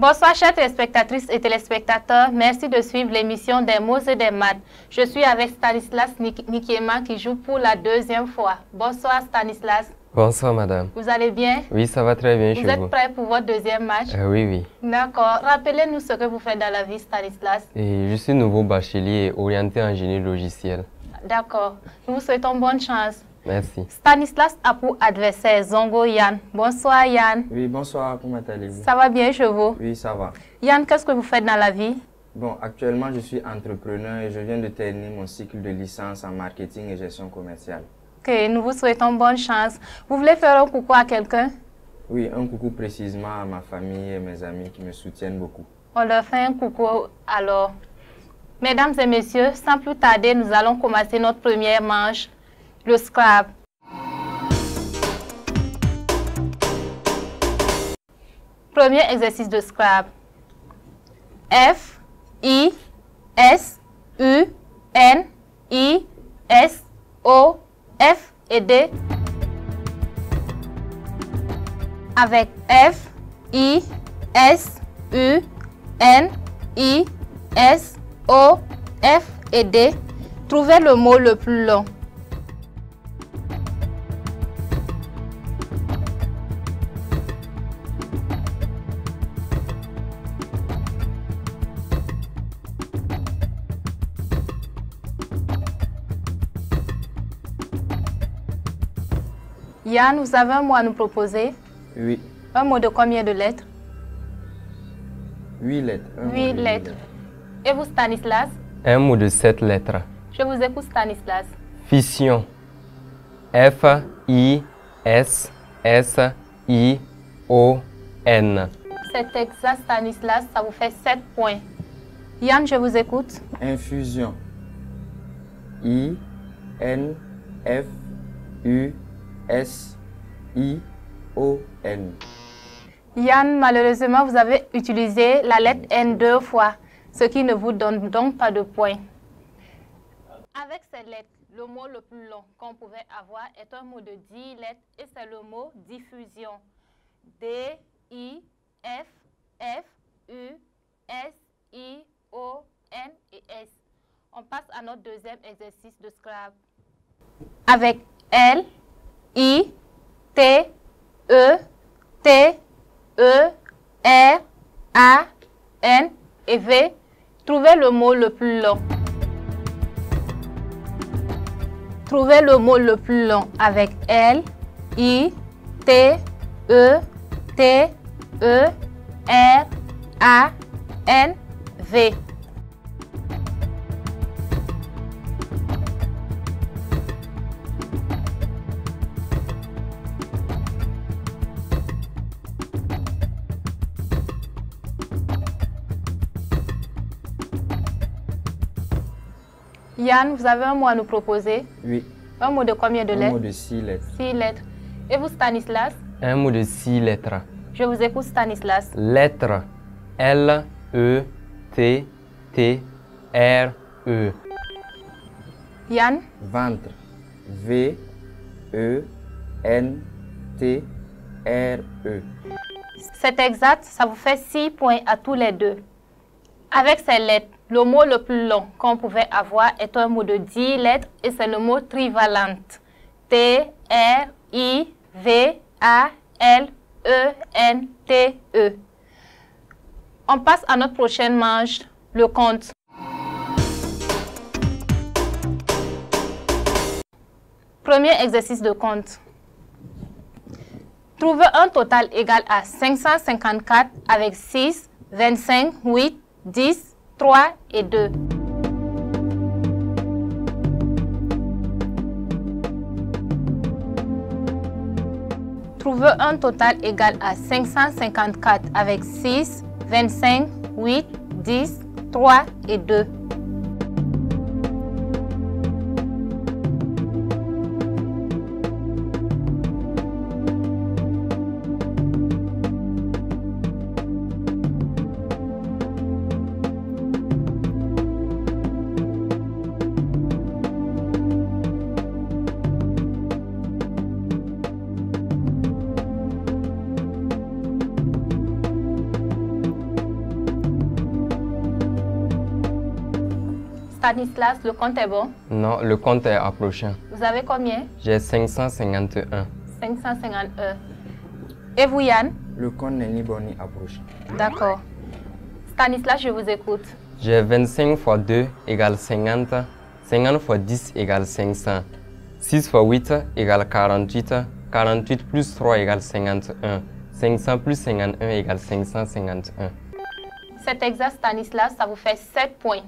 Bonsoir chères téléspectatrices et téléspectateurs, merci de suivre l'émission des mots et des maths. Je suis avec Stanislas Nikiema qui joue pour la deuxième fois. Bonsoir Stanislas. Bonsoir madame. Vous allez bien? Oui, ça va très bien chez vous. Vous êtes prêt pour votre deuxième match? Oui, oui. D'accord. Rappelez-nous ce que vous faites dans la vie Stanislas. Et je suis nouveau bachelier orienté en génie logiciel. D'accord. Nous vous souhaitons bonne chance. Merci. Stanislas a pour adversaire Zongo Yann. Bonsoir Yann. Oui, bonsoir, comment allez-vous? Ça va bien chez vous? Oui, ça va. Yann, qu'est-ce que vous faites dans la vie? Bon, actuellement, je suis entrepreneur et je viens de terminer mon cycle de licence en marketing et gestion commerciale. Ok, nous vous souhaitons bonne chance. Vous voulez faire un coucou à quelqu'un? Oui, un coucou précisément à ma famille et mes amis qui me soutiennent beaucoup. On leur fait un coucou alors. Mesdames et messieurs, sans plus tarder, nous allons commencer notre première manche, le Scrabble. Premier exercice de Scrabble. F, I, S, U, N, I, S, O, F et D. Avec F, I, S, U, N, I, S, O, F et D, trouvez le mot le plus long. Yann, vous avez un mot à nous proposer? Oui. Un mot de combien de lettres? 8 lettres. 8 lettres. Et vous, Stanislas? Un mot de 7 lettres. Je vous écoute, Stanislas. Fission. F-I-S-S-I-O-N. C'est exact, Stanislas, ça vous fait 7 points. Yann, je vous écoute. Infusion. I-N-F-U-S-I-O-N. Yann, malheureusement, vous avez utilisé la lettre N 2 fois, ce qui ne vous donne donc pas de points. Avec ces lettres, le mot le plus long qu'on pouvait avoir est un mot de 10 lettres et c'est le mot diffusion. D-I-F-F-U-S-I-O-N et S. On passe à notre deuxième exercice de Scrabble. Avec L, I, T, E, T, E, R, A, N et V, trouvez le mot le plus long. Trouvez le mot le plus long avec L, I, T, E, T, E, R, A, N, V. Yann, vous avez un mot à nous proposer? Oui. Un mot de combien de lettres? Un mot de 6 lettres. 6 lettres. Et vous, Stanislas? Un mot de 6 lettres. Je vous écoute, Stanislas. Lettres. L-E-T-T-R-E. Yann? Ventre. V-E-N-T-R-E. C'est exact, ça vous fait 6 points à tous les deux. Avec ces lettres, le mot le plus long qu'on pouvait avoir est un mot de 10 lettres et c'est le mot trivalente. T-R-I-V-A-L-E-N-T-E. On passe à notre prochaine manche, le compte. Premier exercice de compte. Trouvez un total égal à 554 avec 6, 25, 8, 10, 3 et 2. Trouvez un total égal à 554 avec 6, 25, 8, 10, 3 et 2. Stanislas, le compte est bon? Non, le compte est approchant. Vous avez combien? J'ai 551. 551. Et vous, Yann? Le compte n'est ni bon ni approchant. D'accord. Stanislas, je vous écoute. J'ai 25 fois 2 égale 50. 50 fois 10 égale 500. 6 fois 8 égale 48. 48 plus 3 égale 51. 500 plus 51 égale 551. C'est exact, Stanislas, ça vous fait 7 points.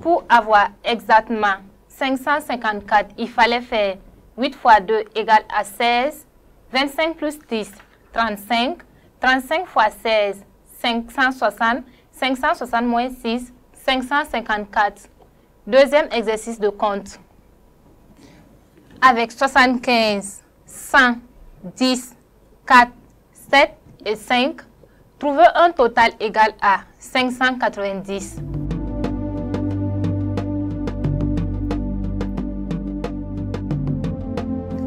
Pour avoir exactement 554, il fallait faire 8 fois 2 égale à 16. 25 plus 10, 35. 35 fois 16, 560. 560 moins 6, 554. Deuxième exercice de compte. Avec 75, 100, 10, 4, 7 et 5, trouvez un total égal à 590.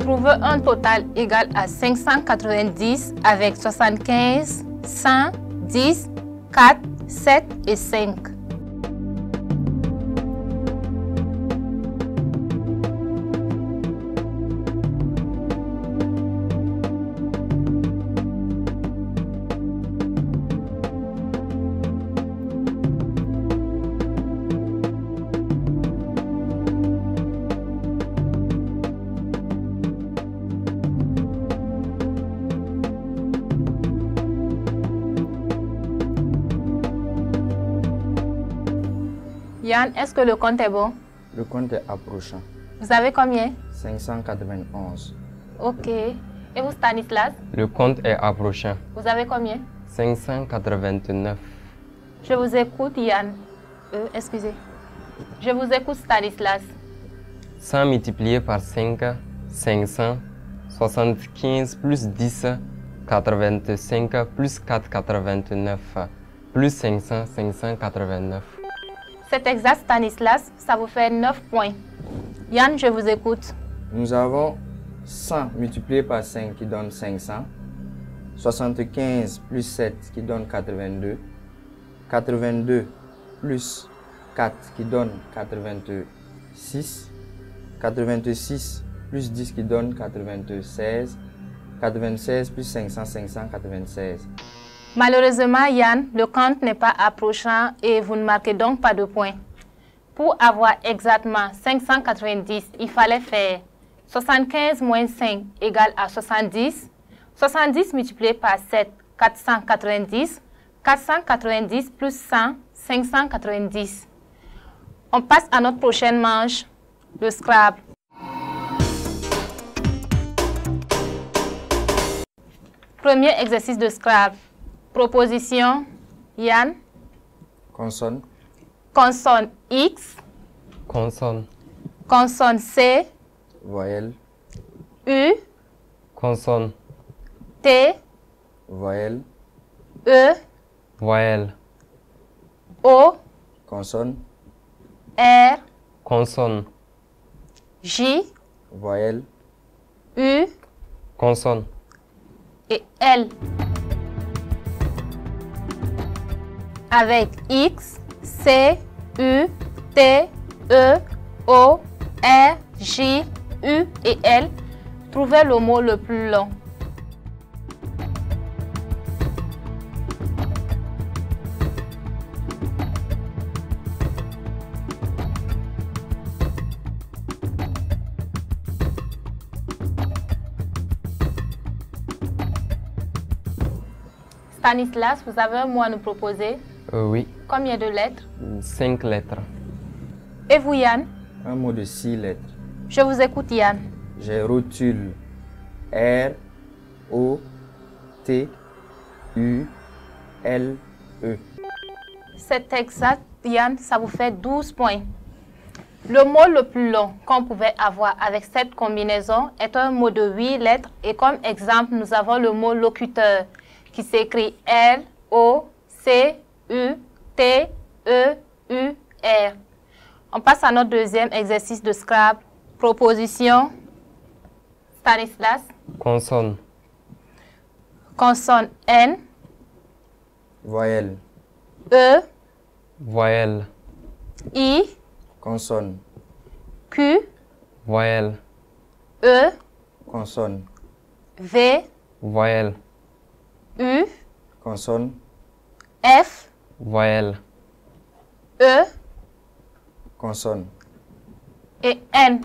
Trouvez un total égal à 590 avec 75, 100, 10, 4, 7 et 5. Yann, est-ce que le compte est bon? Le compte est approchant. Vous avez combien? 591. Ok. Et vous, Stanislas? Le compte est approchant. Vous avez combien? 589. Je vous écoute, Yann. Excusez. Je vous écoute, Stanislas. 100 multiplié par 5, 500. 75 plus 10, 85 plus 4, 89. Plus 500, 589. C'est exact, Stanislas. Ça vous fait 9 points. Yann, je vous écoute. Nous avons 100 multiplié par 5 qui donne 500. 75 plus 7 qui donne 82. 82 plus 4 qui donne 86. 86 plus 10 qui donne 96. 96 plus 500, 596. Malheureusement, Yann, le compte n'est pas approchant et vous ne marquez donc pas de points. Pour avoir exactement 590, il fallait faire 75 moins 5 égale à 70. 70 multiplié par 7, 490. 490 plus 100, 590. On passe à notre prochaine manche, le Scrabble. Premier exercice de Scrabble. Proposition, Yann. Consonne. Consonne X. Consonne. Consonne C. Voyelle. U. Consonne. T. Voyelle. E. Voyelle. O. Consonne. R. Consonne. J. Voyelle. U. Consonne. Et L. Avec X, C, U, T, E, O, R, J, U et L, trouvez le mot le plus long. Stanislas, vous avez un mot à nous proposer? Oui. Combien de lettres? 5 lettres. Et vous, Yann? Un mot de 6 lettres. Je vous écoute, Yann. J'ai rotule. R, O, T, U, L, E. C'est exact, Yann, ça vous fait 12 points. Le mot le plus long qu'on pouvait avoir avec cette combinaison est un mot de 8 lettres. Et comme exemple, nous avons le mot locuteur qui s'écrit L, O, C, U, T, E, U, R. On passe à notre deuxième exercice de Scrabble. Proposition. Stanislas. Consonne. Consonne N. Voyelle. E. Voyelle. I. Consonne. Q, Voyelle. E, Consonne. V, Voyelle. U, Consonne. F, Voyelle. E Consonne. et N.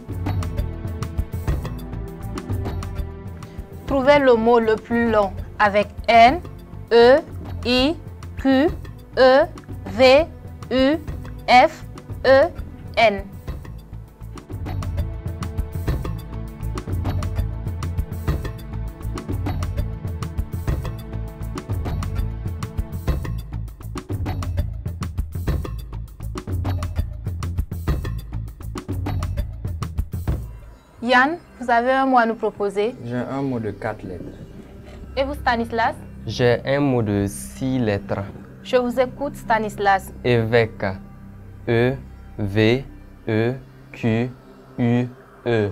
Trouvez le mot le plus long avec N, E, I, Q, E, V, U, F, E, N. Yann, vous avez un mot à nous proposer. J'ai un mot de 4 lettres. Et vous, Stanislas? J'ai un mot de 6 lettres. Je vous écoute, Stanislas. Évêque. E, V, E, Q, U, E.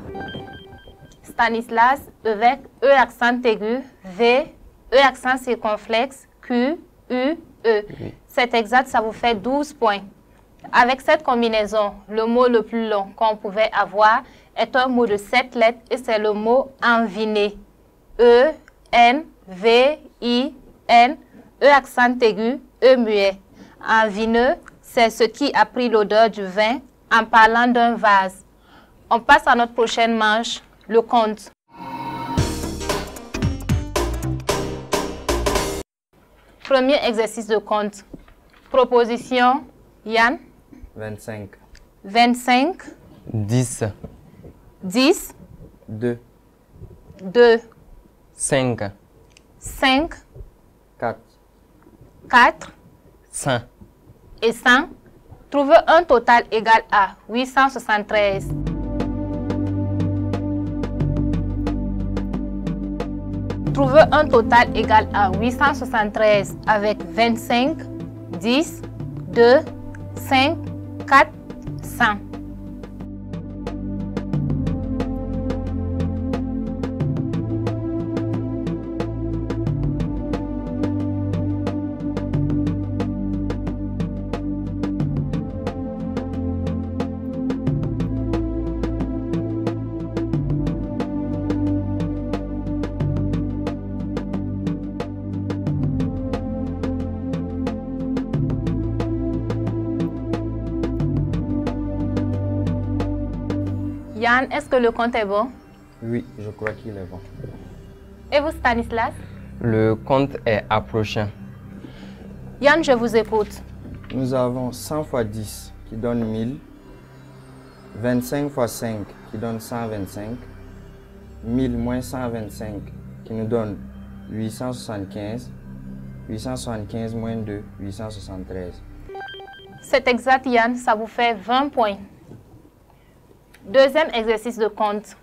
Stanislas, avec E accent aigu, V, E accent circonflexe, Q, U, E. Oui. C'est exact, ça vous fait 12 points. Avec cette combinaison, le mot le plus long qu'on pouvait avoir est un mot de 7 lettres et c'est le mot enviné. E, N, V, I, N, E accent aigu, E muet. Envineux, c'est ce qui a pris l'odeur du vin en parlant d'un vase. On passe à notre prochaine manche, le compte. Premier exercice de compte. Proposition, Yann. 25. 25, 10, 10, 2. 2, 5, 5, 4. 4 100. et 100. Trouvez un total égal à 873. Trouvez un total égal à 873 avec 25, 10, 2, 5, 4, 100. Yann, est-ce que le compte est bon? Oui, je crois qu'il est bon. Et vous, Stanislas? Le compte est approchant. Yann, je vous écoute. Nous avons 100 fois 10 qui donne 1000. 25 fois 5 qui donne 125. 1000 moins 125 qui nous donne 875. 875 moins 2, 873. C'est exact, Yann, ça vous fait 20 points. Deuxième exercice de compte.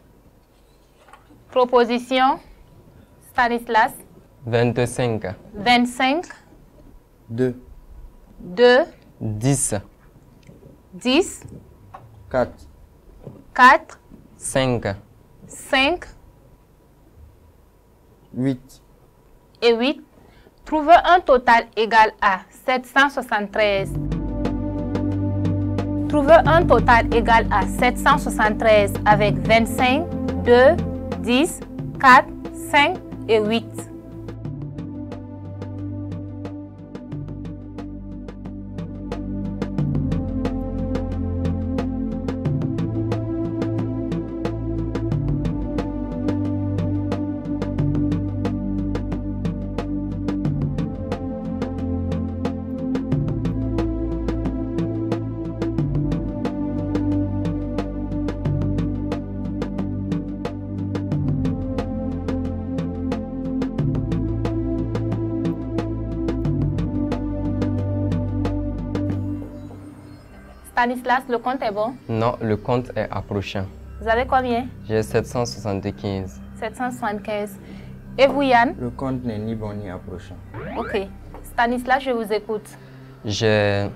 Proposition, Stanislas. 25, 25, 2. 2, 10, 10, 4. 4, 5, 5 8. et 8. Trouvez un total égal à 773. Trouvez un total égal à 773 avec 25, 2, 10, 4, 5 et 8. Stanislas, le compte est bon? Non, le compte est approchant. Vous avez combien? J'ai 775. 775. Et vous, Yann? Le compte n'est ni bon ni approchant. Ok. Stanislas, je vous écoute. J'ai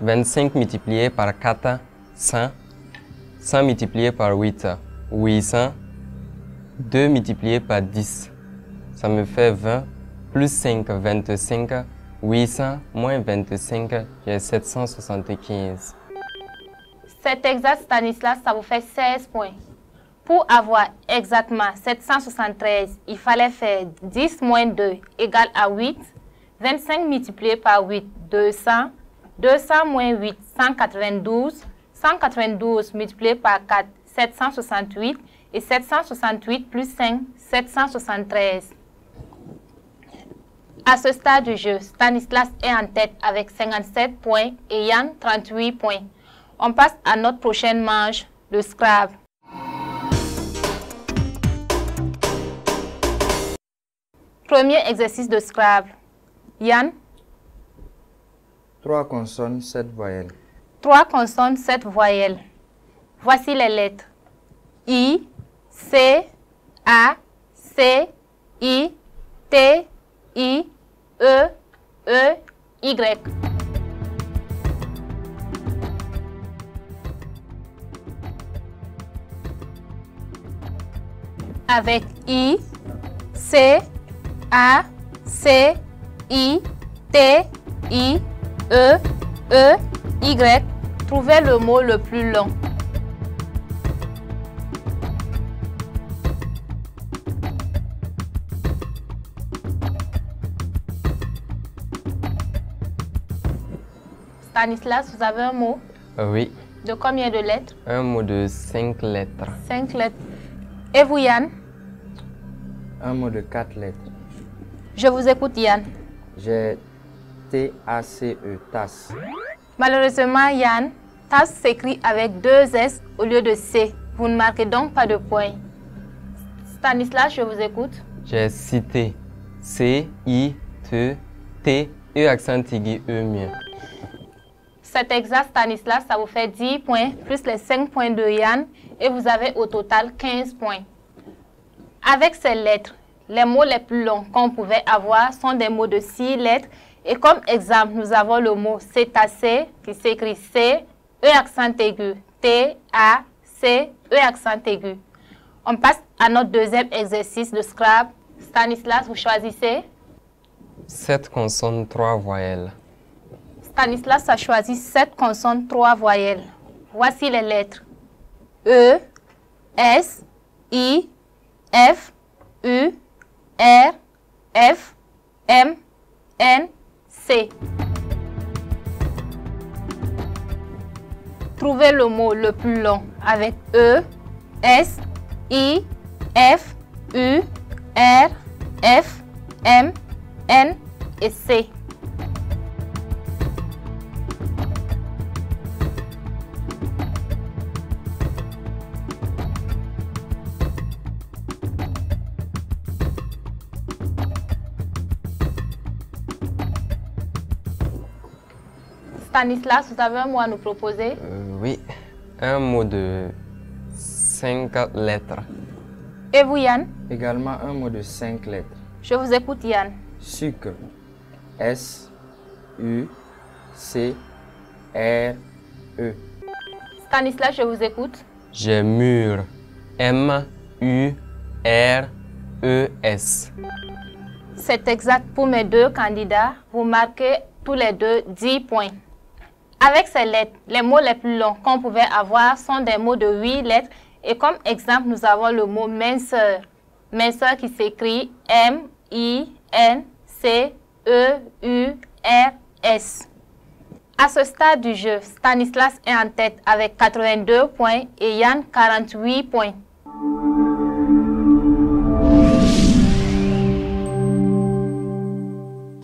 25 multiplié par 4, 100. 100 multiplié par 8, 800. 2 multiplié par 10, ça me fait 20. Plus 5, 25. 800 moins 25, j'ai 775. Cet exact, Stanislas, ça vous fait 16 points. Pour avoir exactement 773, il fallait faire 10 moins 2 égale à 8. 25 multiplié par 8, 200. 200 moins 8, 192. 192 multiplié par 4, 768. Et 768 plus 5, 773. À ce stade du jeu, Stanislas est en tête avec 57 points et Yann 38 points. On passe à notre prochaine manche, le Scrabble. Premier exercice de Scrabble. Yann? 3 consonnes, 7 voyelles. 3 consonnes, 7 voyelles. Voici les lettres. I, C, A, C, I, T, I, E, Y. Avec I, C, A, C, I, T, I, E, Y, trouvez le mot le plus long. Stanislas, vous avez un mot? Oui. De combien de lettres? Un mot de 5 lettres. 5 lettres. Et vous, Yann? Un mot de 4 lettres. Je vous écoute, Yann. J'ai T-A-C-E, tasse. Malheureusement, Yann, tasse s'écrit avec 2 S au lieu de C. Vous ne marquez donc pas de points. Stanislas, je vous écoute. J'ai cité. C-I-T-T, E accent aigu, E mieux. C'est exact, Stanislas, ça vous fait 10 points, plus les 5 points de Yann, et vous avez au total 15 points. Avec ces lettres, les mots les plus longs qu'on pouvait avoir sont des mots de 6 lettres. Et comme exemple, nous avons le mot cétacé qui s'écrit C, E accent aigu, T, A, C, E accent aigu. On passe à notre deuxième exercice de Scrabble. Stanislas, vous choisissez? 7 consonnes, 3 voyelles. Stanislas a choisi 7 consonnes, 3 voyelles. Voici les lettres. E, S, I, F, U, R, F, M, N, C. Trouvez le mot le plus long avec E, S, I, F, U, R, F, M, N et C. Stanislas, vous avez un mot à nous proposer? Oui. Un mot de 5 lettres. Et vous, Yann? Également un mot de 5 lettres. Je vous écoute, Yann. Sucre. S, U, C, R, E. Stanislas, je vous écoute. J'ai mur. M, U, R, E, S. C'est exact pour mes 2 candidats. Vous marquez tous les deux 10 points. Avec ces lettres, les mots les plus longs qu'on pouvait avoir sont des mots de 8 lettres. Et comme exemple, nous avons le mot minceur. Minceur qui s'écrit M-I-N-C-E-U-R-S. À ce stade du jeu, Stanislas est en tête avec 82 points et Yann 48 points.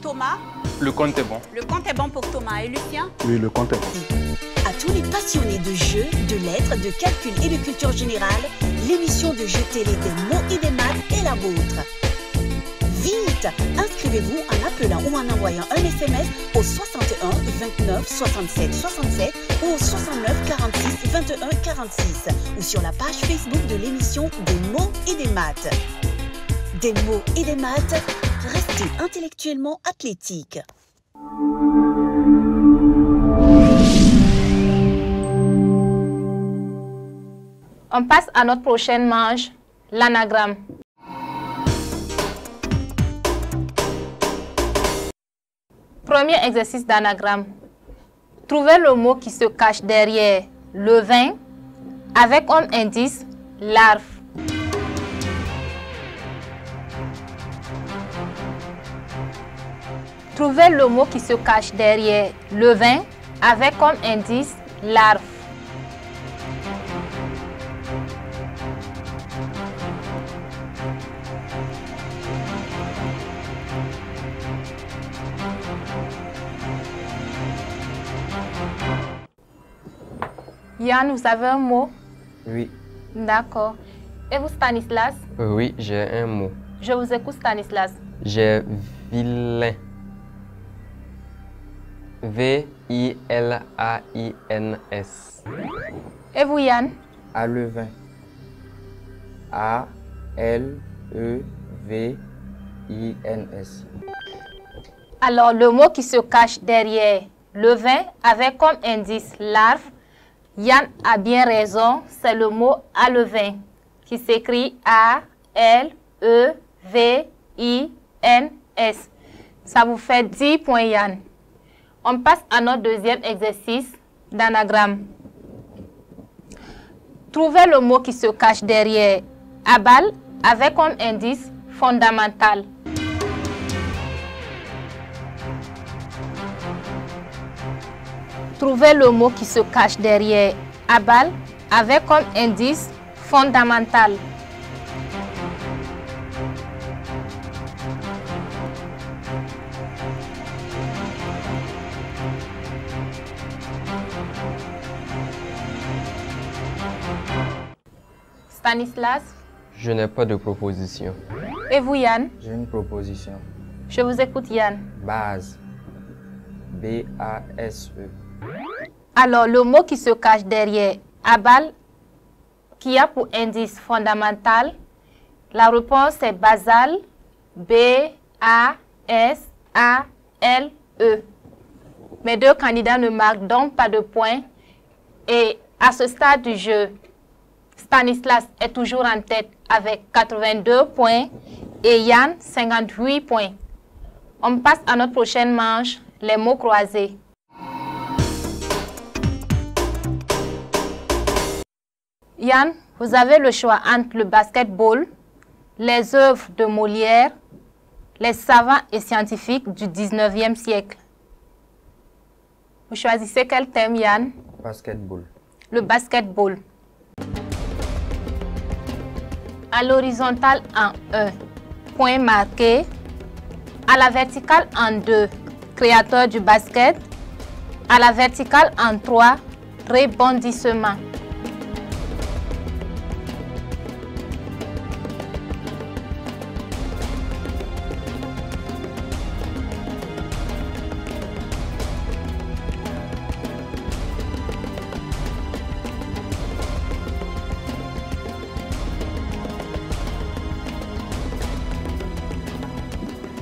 Thomas? Le compte est bon. Le compte est bon pour Thomas. Et Lucien? Oui, le compte est bon. À tous les passionnés de jeux, de lettres, de calcul et de culture générale, l'émission de jeux télé des mots et des maths est la vôtre. Vite! Inscrivez-vous en appelant ou en envoyant un SMS au 61 29 67 67 ou au 69 46 21 46 ou sur la page Facebook de l'émission des mots et des maths. Des mots et des maths, restez intellectuellement athlétique. On passe à notre prochaine manche, l'anagramme. Premier exercice d'anagramme. Trouvez le mot qui se cache derrière le 20 avec comme indice larve. Trouvez le mot qui se cache derrière le 20 avec comme indice larve. Yann, vous avez un mot? Oui. D'accord. Et vous, Stanislas? Oui, j'ai un mot. Je vous écoute, Stanislas. J'ai vilain. V-I-L-A-I-N-S. Et vous, Yann? Alevain. A-L-E-V-I-N-S. Alors, le mot qui se cache derrière le 20 avec comme indice larve, Yann a bien raison, c'est le mot alevain qui s'écrit A-L-E-V-I-N-S. Ça vous fait 10 points, Yann. On passe à notre deuxième exercice d'anagramme. Trouvez le mot qui se cache derrière abal avec comme indice fondamental. Trouvez le mot qui se cache derrière abal avec comme indice fondamental. Stanislas? Je n'ai pas de proposition. Et vous, Yann? J'ai une proposition. Je vous écoute, Yann. Base. B-A-S-E. Alors, le mot qui se cache derrière abal, qui a pour indice fondamental, la réponse est basal, B-A-S-A-L-E. Mes deux candidats ne marquent donc pas de points. Et à ce stade du jeu, Stanislas est toujours en tête avec 82 points et Yann 58 points. On passe à notre prochaine manche, les mots croisés. Yann, vous avez le choix entre le basketball, les œuvres de Molière, les savants et scientifiques du 19e siècle. Vous choisissez quel thème, Yann? Basketball. Le basketball. À l'horizontale en 1, point marqué. À la verticale en 2, créateur du basket. À la verticale en 3, rebondissement.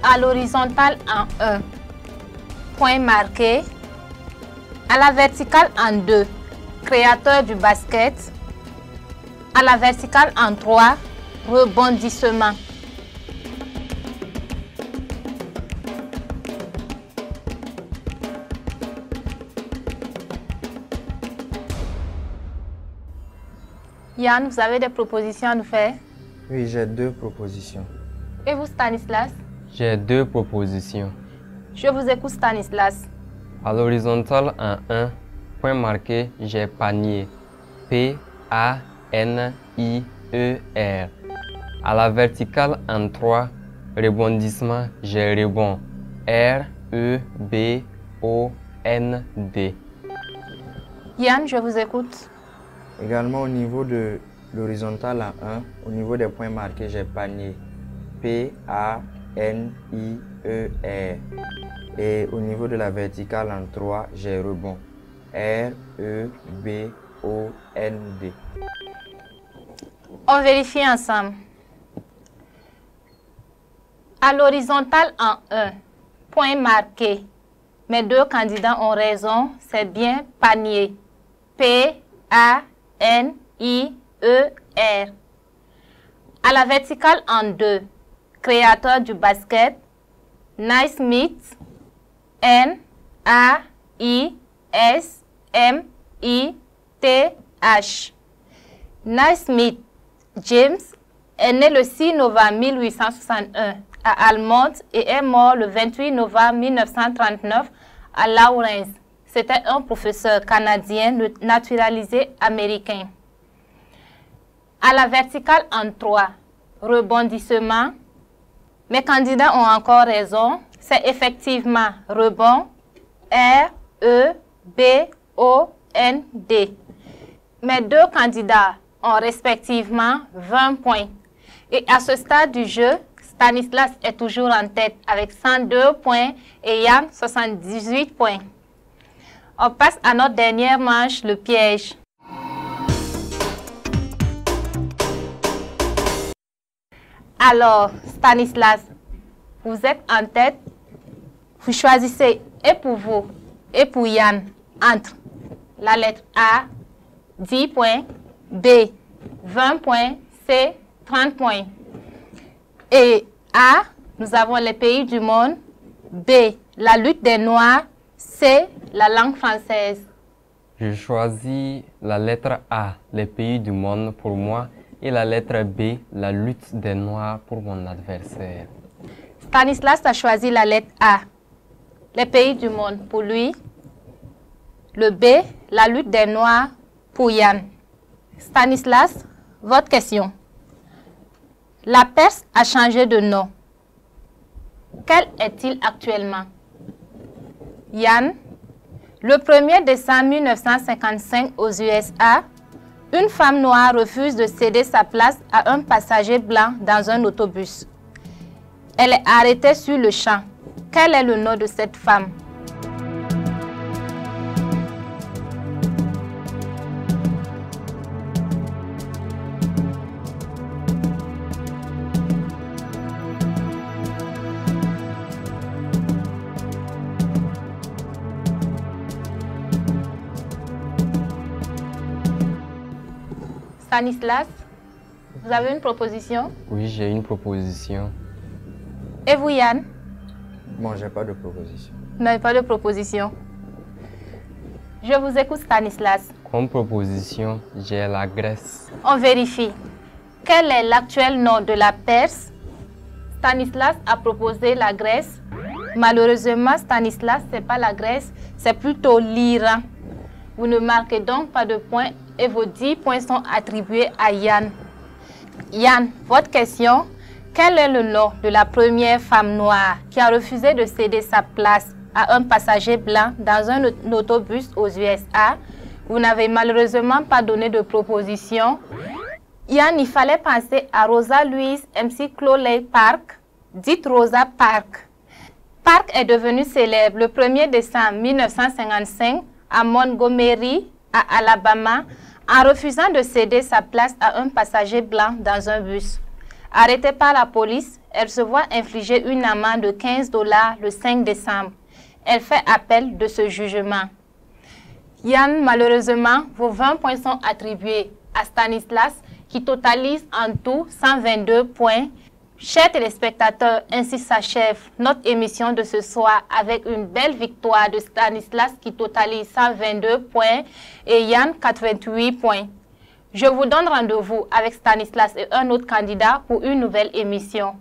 À l'horizontale en 1, point marqué. À la verticale en 2, créateur du basket. À la verticale en 3, rebondissement. Yann, vous avez des propositions à nous faire? Oui, j'ai deux propositions. Et vous, Stanislas? J'ai deux propositions. Je vous écoute, Stanislas. À l'horizontale en 1, point marqué, j'ai panier. P-A-N-I-E-R. À la verticale en 3, rebondissement, j'ai rebond. R-E-B-O-N-D. Yann, je vous écoute. Également au niveau de l'horizontale en 1, au niveau des points marqués, j'ai panier. P-A-N-I-E-R. Et au niveau de la verticale en 3, j'ai rebond. R-E-B-O-N-D. On vérifie ensemble. À l'horizontale en 1, point marqué. Mes deux candidats ont raison, c'est bien panier. P-A-N-I-E-R. À la verticale en 2, créateur du basket, Naismith, N-A-I-S-M-I-T-H. TH. Naismith James est né le 6 novembre 1861 à Almont et est mort le 28 novembre 1939 à Lawrence. C'était un professeur canadien naturalisé américain. À la verticale en 3, rebondissement. Mes candidats ont encore raison. C'est effectivement rebond, R-E-B-O-N-D. Mes deux candidats ont respectivement 20 points. Et à ce stade du jeu, Stanislas est toujours en tête avec 102 points et Yann 78 points. On passe à notre dernière manche, le piège. Alors, Stanislas, vous êtes en tête. Vous choisissez et pour vous et pour Yann entre la lettre A, 10 points, B, 20 points, C, 30 points. Et A, nous avons les pays du monde. B, la lutte des Noirs. C, la langue française. Je choisis la lettre A, les pays du monde pour moi, et la lettre B, la lutte des Noirs pour mon adversaire. Stanislas a choisi la lettre A, les pays du monde pour lui. Le B, la lutte des Noirs pour Yann. Stanislas, votre question. La Perse a changé de nom. Quel est-il actuellement? Yann, le 1er décembre 1955 aux USA, une femme noire refuse de céder sa place à un passager blanc dans un autobus. Elle est arrêtée sur le champ. Quel est le nom de cette femme? Stanislas, vous avez une proposition? Oui, j'ai une proposition. Et vous, Yann? Bon, j'ai pas de proposition. Vous n'avez pas de proposition. Je vous écoute, Stanislas. Comme proposition, j'ai la Grèce. On vérifie. Quel est l'actuel nom de la Perse? Stanislas a proposé la Grèce. Malheureusement, Stanislas, ce n'est pas la Grèce, c'est plutôt l'Iran. Vous ne marquez donc pas de points et vos 10 points sont attribués à Yann. Yann, votre question. Quel est le nom de la première femme noire qui a refusé de céder sa place à un passager blanc dans un autobus aux USA? Vous n'avez malheureusement pas donné de proposition. Yann, il fallait penser à Rosa Louise MC Cloley Park, dite Rosa Parks. Parks est devenue célèbre le 1er décembre 1955 à Montgomery, à Alabama, en refusant de céder sa place à un passager blanc dans un bus. Arrêtée par la police, elle se voit infliger une amende de 15 $ le 5 décembre. Elle fait appel de ce jugement. Yann, malheureusement, vos 20 points sont attribués à Stanislas, qui totalise en tout 122 points. Chers téléspectateurs, ainsi s'achève notre émission de ce soir avec une belle victoire de Stanislas qui totalise 122 points et Yann 88 points. Je vous donne rendez-vous avec Stanislas et un autre candidat pour une nouvelle émission.